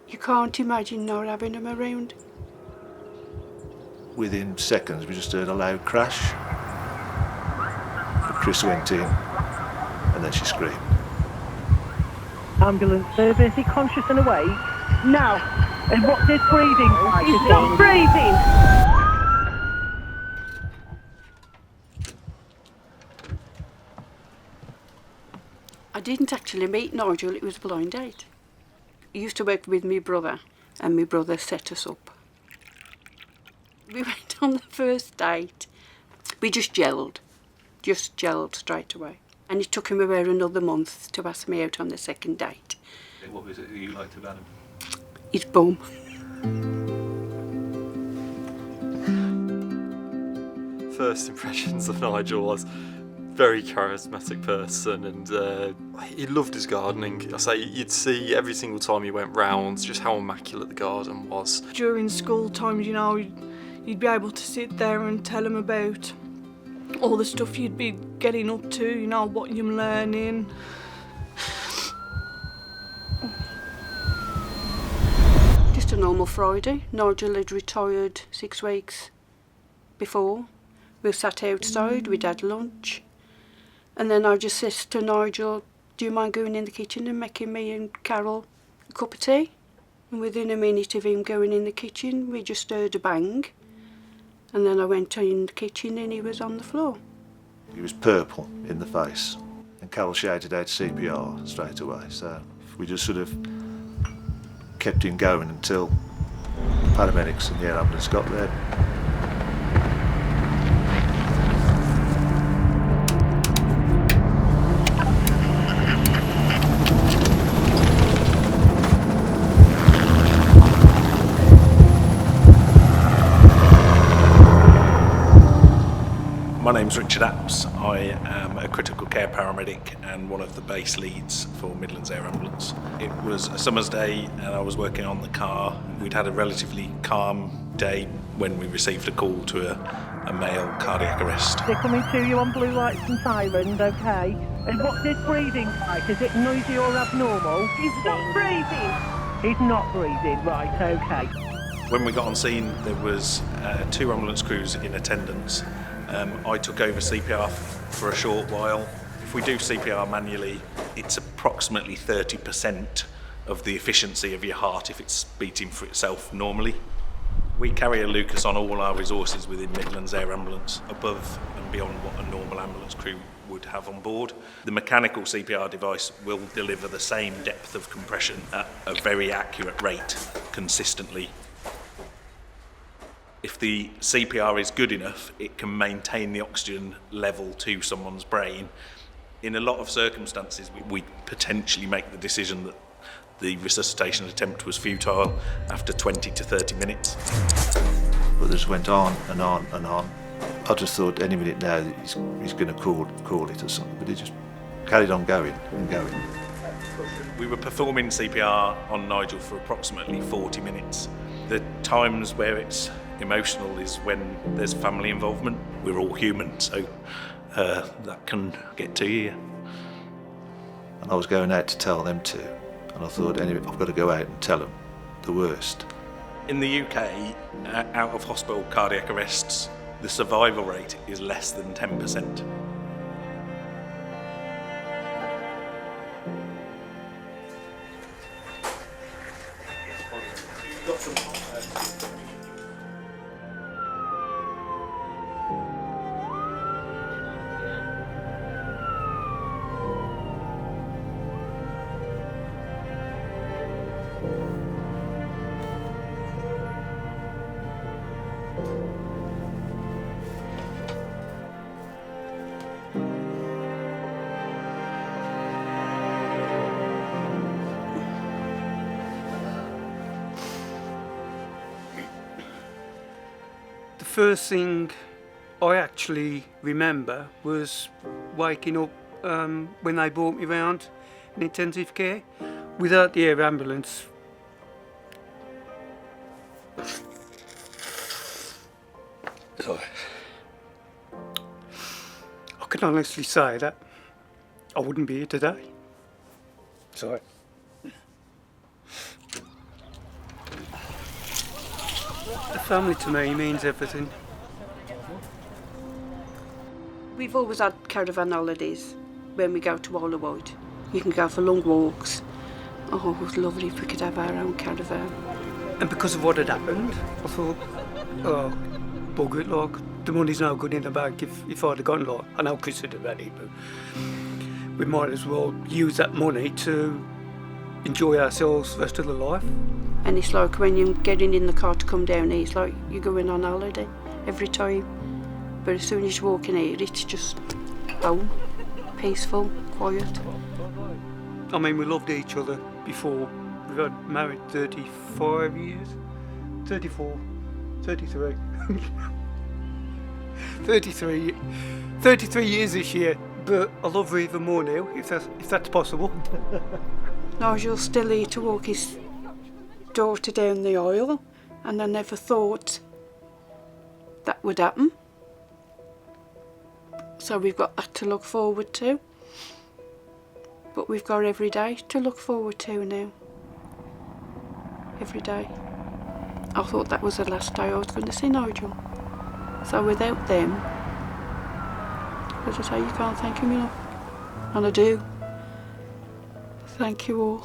You can't imagine not having them around. Within seconds, we just heard a loud crash. Chris went in, and then she screamed. Ambulance service, is he conscious and awake? No. And what's his breathing like? He's not breathing! I didn't actually meet Nigel, it was a blind date. He used to work with my brother, and my brother set us up. We went on the first date. We just gelled straight away. And it took him about another month to ask me out on the second date. What was it that you liked about him? His bum. First impressions of Nigel was very charismatic person, and he loved his gardening. I say you'd see every single time he went round just how immaculate the garden was. During school times, you know, you'd be able to sit there and tell him about all the stuff you'd be getting up to, you know, what you're learning. Just a normal Friday. Nigel had retired 6 weeks before. We sat outside, we'd had lunch. And then I just said to Nigel, do you mind going in the kitchen and making me and Carol a cup of tea? And within a minute of him going in the kitchen, we just heard a bang. And then I went in the kitchen and he was on the floor. He was purple in the face, and Carol shouted out CPR straight away. So we just sort of kept him going until the paramedics and the air ambulance got there. My name's Richard Apps. I am a critical care paramedic and one of the base leads for Midlands Air Ambulance. It was a summer's day and I was working on the car. We'd had a relatively calm day when we received a call to a male cardiac arrest. They're coming to you on blue lights and sirens, okay? And what's his breathing like? Is it noisy or abnormal? He's not breathing! He's not breathing, right, okay. When we got on scene, there was 2 ambulance crews in attendance. I took over CPR for a short while. If we do CPR manually, it's approximately 30% of the efficiency of your heart if it's beating for itself normally. We carry a Lucas on all our resources within Midlands Air Ambulance, above and beyond what a normal ambulance crew would have on board. The mechanical CPR device will deliver the same depth of compression at a very accurate rate, consistently. If the CPR is good enough, it can maintain the oxygen level to someone's brain. In a lot of circumstances, we potentially make the decision that the resuscitation attempt was futile after 20 to 30 minutes. But this went on and on and on. I just thought any minute now that he's going to call it or something, but he just carried on going and going. We were performing CPR on Nigel for approximately 40 minutes. The times where it's emotional is when there's family involvement. We're all human, so that can get to you. And I was going out to tell them too, and I thought, anyway, I've got to go out and tell them the worst. In the UK, out of hospital cardiac arrests, the survival rate is less than 10%. The first thing I actually remember was waking up when they brought me round in intensive care. Without the air ambulance, sorry, I can honestly say that I wouldn't be here today. Sorry. The family to me means everything. We've always had caravan holidays when we go to Isle of Wight. You can go for long walks. Oh, it was lovely if we could have our own caravan. And because of what had happened, I thought, oh, bugger it, like, the money's no good in the bank if I'd have gone, like, I know Chris would have had it, but we might as well use that money to enjoy ourselves the rest of the life. And it's like when you're getting in the car to come down here, it's like you're going on holiday every time. But as soon as you walk in here, it's just home, peaceful, quiet. I mean, we loved each other before. We've had married 35 years, 34, 33. 33 years this year, but I love her even more now, if that's possible. Nigel's still here to walk his daughter down the aisle, and I never thought that would happen. So we've got that to look forward to. But we've got every day to look forward to now. Every day. I thought that was the last day I was going to see Nigel. So without them, as I say, you can't thank him enough. And I do. Thank you all.